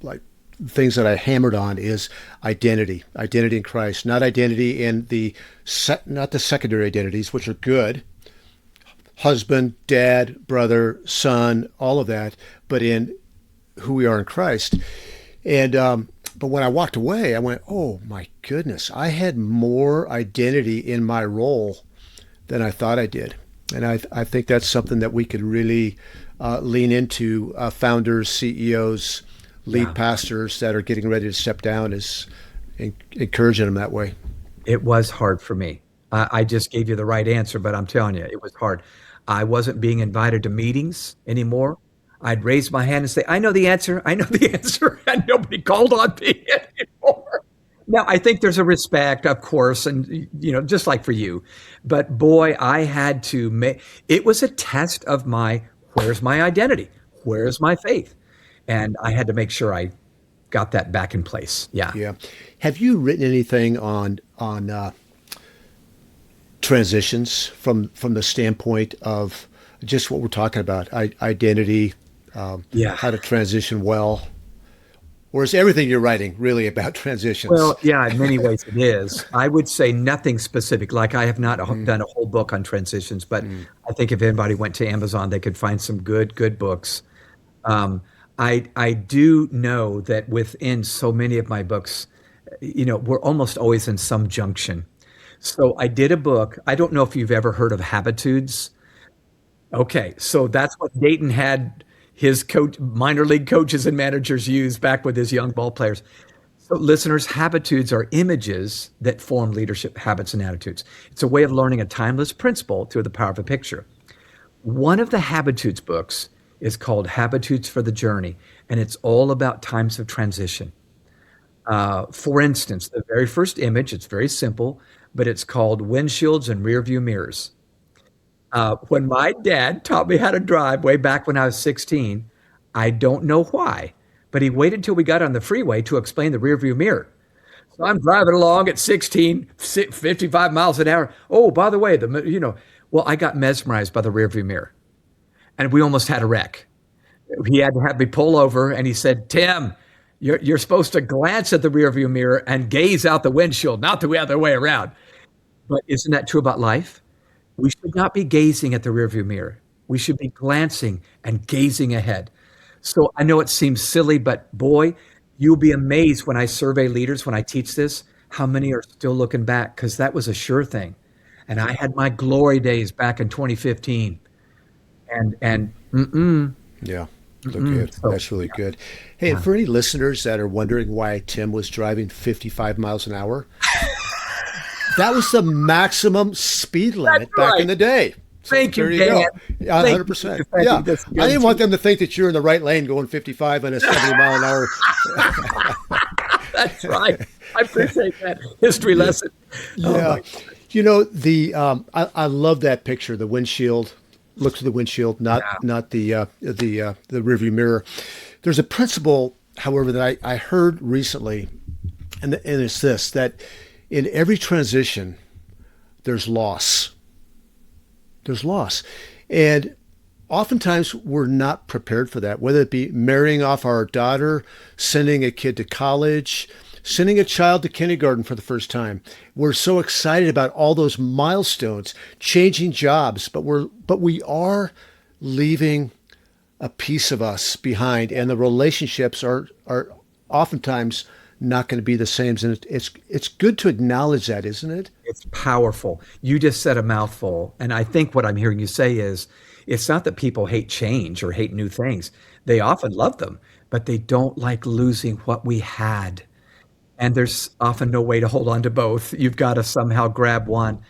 like things that I hammered on is identity in Christ, not identity in not the secondary identities, which are good, husband, dad, brother, son, all of that, but in who we are in Christ. And but when I walked away, I went, oh my goodness, I had more identity in my role than I thought I did. And I think that's something that we could really lean into, founders, CEOs, lead pastors that are getting ready to step down, is encouraging them that way. It was hard for me. I just gave you the right answer, but I'm telling you, it was hard. I wasn't being invited to meetings anymore. I'd raise my hand and say, I know the answer, and nobody called on me anymore. Now, I think there's a respect, of course, and just like for you. But boy, I had to it was a test of where's my identity? Where's my faith? And I had to make sure I got that back in place. Yeah. Yeah. Have you written anything on transitions from the standpoint of just what we're talking about, identity, how to transition well? Or is everything you're writing really about transitions? Well, yeah, in many ways it is. I would say nothing specific. Like I have not done a whole book on transitions, but I think if anybody went to Amazon, they could find some good books. I do know that within so many of my books, we're almost always in some junction. So I did a book. I don't know if you've ever heard of Habitudes. Okay, so that's what Dayton had his minor league coaches and managers use back with his young ball players. So listeners, Habitudes are images that form leadership habits and attitudes. It's a way of learning a timeless principle through the power of a picture. One of the Habitudes books is called Habitudes for the Journey, and it's all about times of transition. For instance, the very first image, it's very simple, but it's called Windshields and Rearview Mirrors. When my dad taught me how to drive way back when I was 16, I don't know why, but he waited till we got on the freeway to explain the rearview mirror. So I'm driving along at 16, 55 miles an hour. Oh, by the way, well, I got mesmerized by the rearview mirror. And we almost had a wreck. He had to have me pull over, and he said, Tim, you're supposed to glance at the rearview mirror and gaze out the windshield, not the other way around. But isn't that true about life? We should not be gazing at the rearview mirror. We should be glancing and gazing ahead. So I know it seems silly, but boy, you'll be amazed when I survey leaders, when I teach this, how many are still looking back, because that was a sure thing. And I had my glory days back in 2015. Yeah, look good. So, that's really good. Hey, for any listeners that are wondering why Tim was driving 55 miles an hour, that was the maximum speed limit back in the day. So Thank you, Dan. Go. 100%. Yeah, I didn't want them to think that you're in the right lane going 55 on a 70 mile an hour. That's right. I appreciate that history lesson. Yeah, I love that picture. The windshield. Look to the windshield, not the rearview mirror. There's a principle, however, that I heard recently, and it's this: that in every transition, there's loss. There's loss, and oftentimes we're not prepared for that. Whether it be marrying off our daughter, sending a kid to college, sending a child to kindergarten for the first time. We're so excited about all those milestones, changing jobs, but we are leaving a piece of us behind, and the relationships are oftentimes not going to be the same. And it's good to acknowledge that, isn't it? It's powerful. You just said a mouthful. And I think what I'm hearing you say is, it's not that people hate change or hate new things. They often love them, but they don't like losing what we had. and there's often no way to hold on to both. You've got to somehow grab one.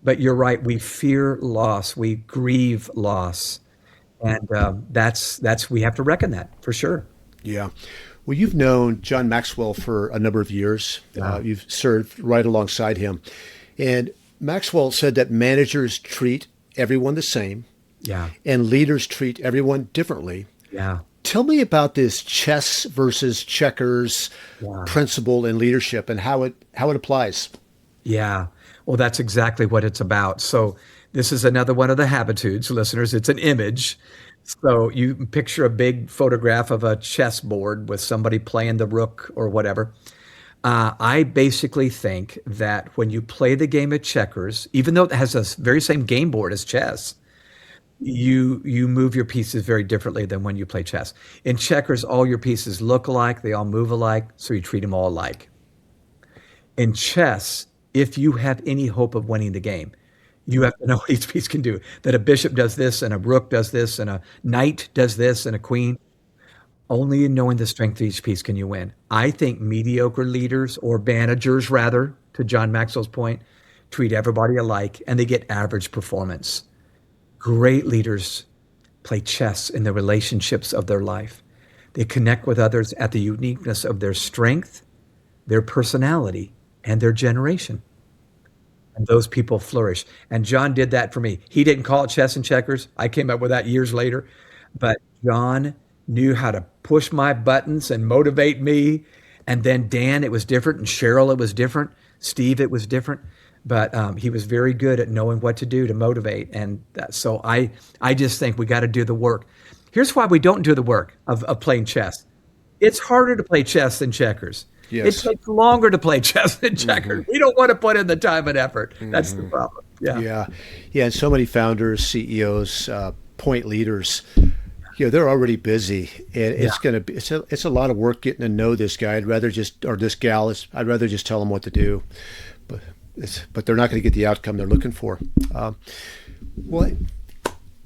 But you're right, we fear loss, we grieve loss, and we have to reckon that for sure. Yeah. Well, you've known John Maxwell for a number of years. Yeah. You've served right alongside him. And Maxwell said that managers treat everyone the same Yeah. and leaders treat everyone differently. Yeah. Tell me about this chess versus checkers Yeah. principle in leadership and how it applies. Yeah. Well, that's exactly what it's about. So this is another one of the Habitudes, listeners. It's an image. So you picture a big photograph of a chessboard with somebody playing the rook or whatever. I basically think that when you play the game of checkers, even though it has the very same game board as chess, you move your pieces very differently than when you play chess. In checkers, all your pieces look alike, they all move alike, so you treat them all alike. In chess, if you have any hope of winning the game, you have to know what each piece can do. That a bishop does this, and a rook does this, and a knight does this, and a queen. Only in knowing the strength of each piece can you win. I think mediocre leaders, or managers rather, to John Maxwell's point, treat everybody alike, and they get average performance. Great leaders play chess in the relationships of their life. They connect with others at the uniqueness of their strength, their personality, and their generation. And those people flourish. And John did that for me. He didn't call it chess and checkers. I came up with that years later. But John knew how to push my buttons and motivate me. And then Dan, it was different. And Cheryl, it was different. Steve, it was different. But he was very good at knowing what to do to motivate. And so I just think we got to do the work. Here's why we don't do the work of playing chess. It's harder to play chess than checkers. Yes. It takes longer to play chess than checkers. We don't want to put in the time and effort. That's the problem. Yeah. And so many founders, CEOs, point leaders, they're already busy, and it's a lot of work getting to know this guy. Or this gal. I'd rather just tell them what to do, but they're not going to get the outcome they're looking for. Well,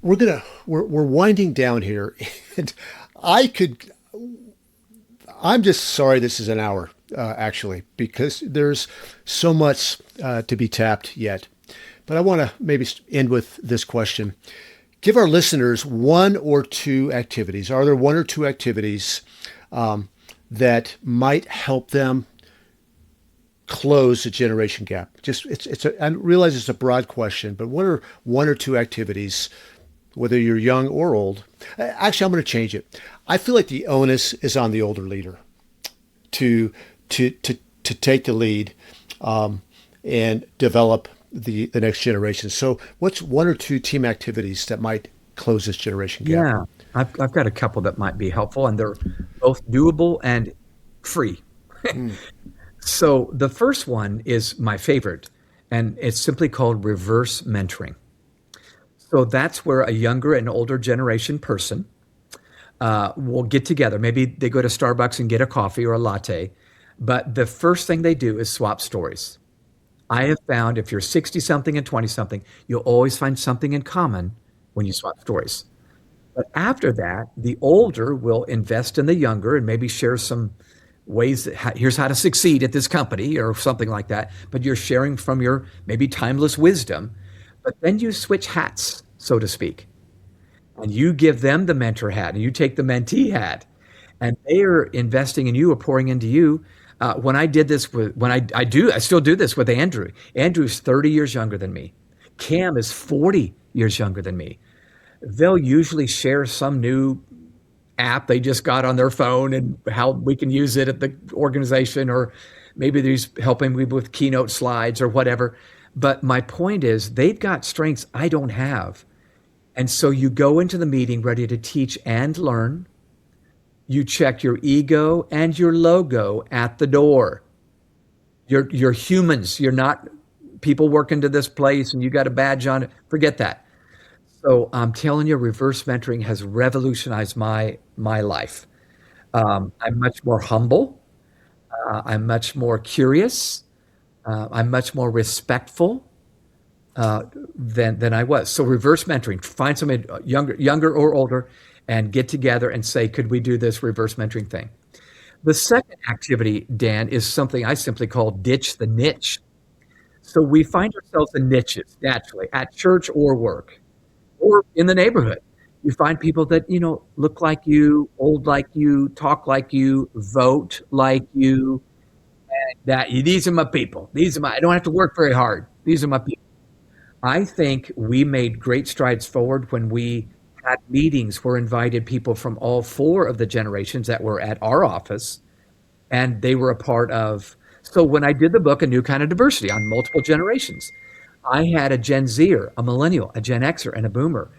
we're winding down here, and I'm just sorry this is an hour, actually, because there's so much to be tapped yet. But I want to maybe end with this question. Give our listeners one or two activities. Are there one or two activities that might help them close the generation gap? I realize it's a broad question, but what are one or two activities, whether you're young or old? Actually, I'm going to change it. I feel like the onus is on the older leader to take the lead and develop the next generation. So what's one or two team activities that might close this generation gap? Yeah, I've got a couple that might be helpful, and they're both doable and free. So the first one is my favorite, and it's simply called reverse mentoring. So that's where a younger and older generation person will get together. Maybe they go to Starbucks and get a coffee or a latte, but the first thing they do is swap stories. I have found if you're 60-something and 20-something, you'll always find something in common when you swap stories. But after that, the older will invest in the younger and maybe share some ways that here's how to succeed at this company or something like that. But you're sharing from your maybe timeless wisdom. But then you switch hats, so to speak. And you give them the mentor hat and you take the mentee hat. And they are investing in you or pouring into you. When I did this I still do this with Andrew. Andrew's 30 years younger than me. Cam is 40 years younger than me. They'll usually share some new app they just got on their phone and how we can use it at the organization, or maybe they're helping me with keynote slides or whatever. But my point is they've got strengths I don't have. And so you go into the meeting ready to teach and learn. You check your ego and your logo at the door. You're humans. You're not people working to this place and you got a badge on it. Forget that. So I'm telling you, reverse mentoring has revolutionized my life. I'm much more humble. I'm much more curious. I'm much more respectful than I was. So reverse mentoring, find somebody younger or older and get together and say, could we do this reverse mentoring thing? The second activity, Dan, is something I simply call ditch the niche. So we find ourselves in niches naturally at church or work or in the neighborhood. You find people that, look like you, old like you, talk like you, vote like you. That these are my people. I don't have to work very hard. These are my people. I think we made great strides forward when we had meetings where invited people from all four of the generations that were at our office, and they were a part of. So when I did the book, A New Kind of Diversity on multiple generations, I had a Gen Zer, a millennial, a Gen Xer, and a boomer.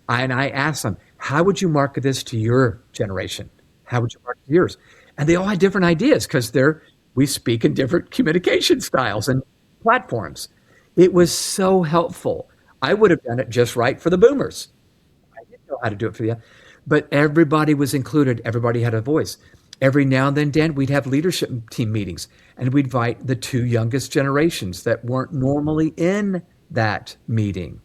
And I asked them, how would you market this to your generation? How would you market it to yours? And they all had different ideas because we speak in different communication styles and platforms. It was so helpful. I would have done it just right for the boomers. I didn't know how to do it for the, but everybody was included. Everybody had a voice. Every now and then, Dan, we'd have leadership team meetings and we'd invite the two youngest generations that weren't normally in that meeting.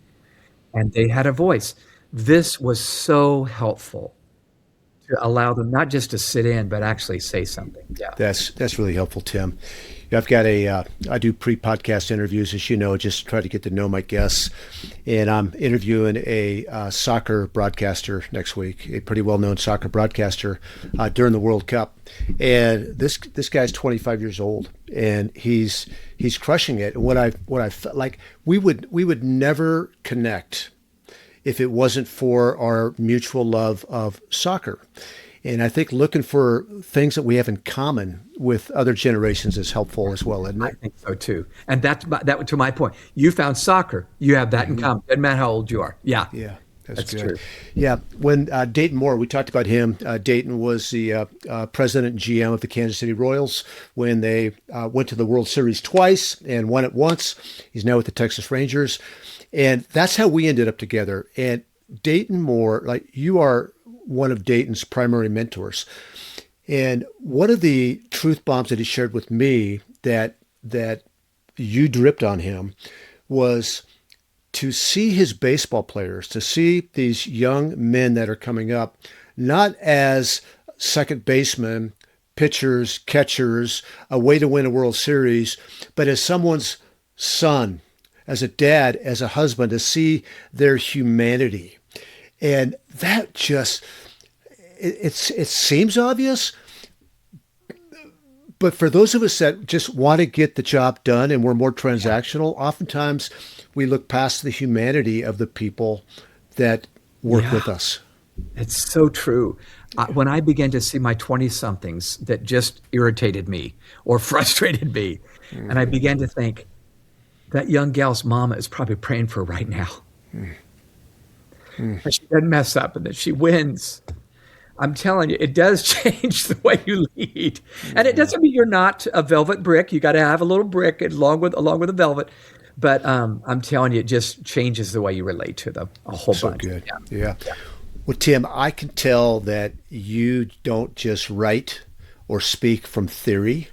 And they had a voice. This was so helpful to allow them not just to sit in, but actually say something. Yeah. That's really helpful, Tim. I've got I do pre-podcast interviews, as you know, just try to get to know my guests. And I'm interviewing a soccer broadcaster next week, a pretty well-known soccer broadcaster during the World Cup. And this guy's 25 years old, and he's crushing it. And what I felt like we would never connect if it wasn't for our mutual love of soccer. And I think looking for things that we have in common with other generations is helpful as well, isn't it? I think so too. And that to my point. You found soccer. You have that in common. Doesn't matter how old you are. Yeah. Yeah. That's good. True. Yeah. When Dayton Moore, we talked about him. Dayton was the president and GM of the Kansas City Royals when they went to the World Series twice and won it once. He's now with the Texas Rangers. And that's how we ended up together. And Dayton Moore, like, you are one of Dayton's primary mentors. And one of the truth bombs that he shared with me that you dripped on him was to see his baseball players, to see these young men that are coming up, not as second basemen, pitchers, catchers, a way to win a World Series, but as someone's son, as a dad, as a husband, to see their humanity. And that just, it seems obvious, but for those of us that just want to get the job done and we're more transactional, oftentimes we look past the humanity of the people that work with us. It's so true. When I began to see my 20-somethings that just irritated me or frustrated me, and I began to think, that young gal's mama is probably praying for her right now. That she doesn't mess up and that she wins. I'm telling you, it does change the way you lead. And it doesn't mean you're not a velvet brick. You got to have a little brick along with the velvet. But I'm telling you, it just changes the way you relate to them a whole bunch. So good. Yeah. Well, Tim, I can tell that you don't just write or speak from theory,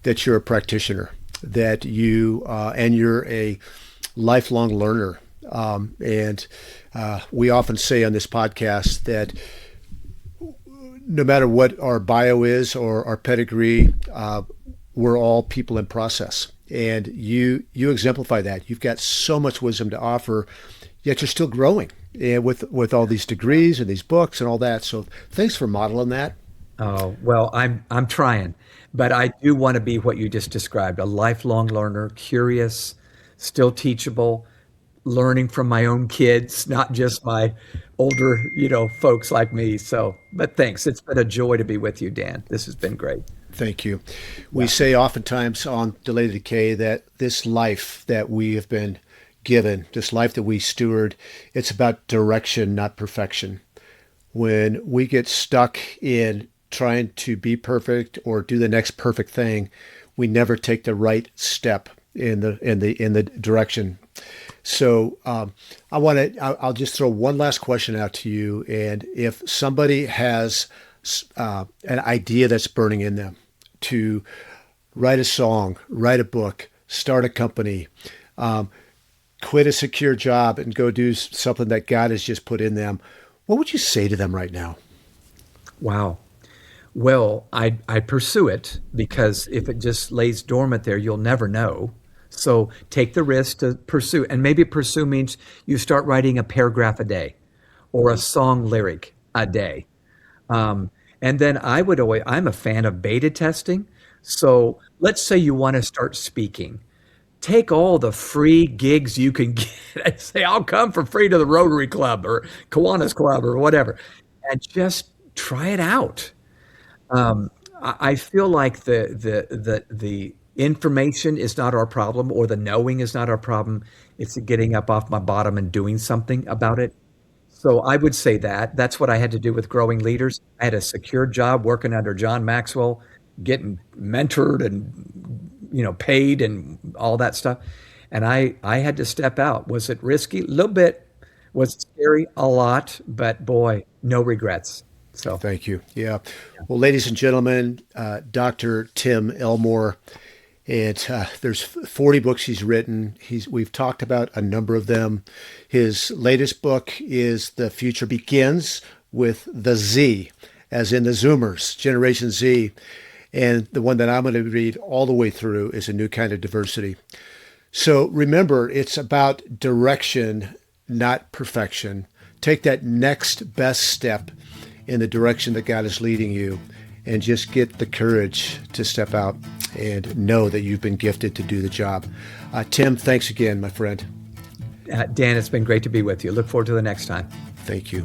that you're a practitioner, that you and you're a lifelong learner. And we often say on this podcast that no matter what our bio is or our pedigree, we're all people in process. And you exemplify that. You've got so much wisdom to offer, yet you're still growing, and with all these degrees and these books and all that. So thanks for modeling that. Oh, well, I'm trying, but I do want to be what you just described, a lifelong learner, curious, still teachable, learning from my own kids, not just my older, folks like me. So, but thanks. It's been a joy to be with you, Dan. This has been great. Thank you. We say oftentimes on Delay to Decay that this life that we have been given, this life that we steward, it's about direction, not perfection. When we get stuck in trying to be perfect or do the next perfect thing, we never take the right step in the direction. So I'll just throw one last question out to you. And if somebody has an idea that's burning in them to write a song, write a book, start a company, quit a secure job and go do something that God has just put in them, what would you say to them right now? Wow. Well, I pursue it because if it just lays dormant there, you'll never know. So take the risk to pursue. And maybe pursue means you start writing a paragraph a day or a song lyric a day. And then I'm a fan of beta testing. So let's say you want to start speaking. Take all the free gigs you can get and say, I'll come for free to the Rotary Club or Kiwanis Club or whatever, and just try it out. I feel like the information is not our problem, or the knowing is not our problem. It's the getting up off my bottom and doing something about it. So I would say that that's what I had to do with growing leaders. I had a secure job working under John Maxwell, getting mentored and paid and all that stuff. And I had to step out. Was it risky? A little bit. Was it scary? A lot. But boy, no regrets. So Thank you. Yeah. Well, ladies and gentlemen, Dr. Tim Elmore, and there's 40 books he's written. We've talked about a number of them. His latest book is The Future Begins with the Z, as in the Zoomers, Generation Z. And the one that I'm going to read all the way through is A New Kind of Diversity. So remember, it's about direction, not perfection. Take that next best step in the direction that God is leading you, and just get the courage to step out and know that you've been gifted to do the job. Tim, thanks again, my friend. Dan, it's been great to be with you. Look forward to the next time. Thank you.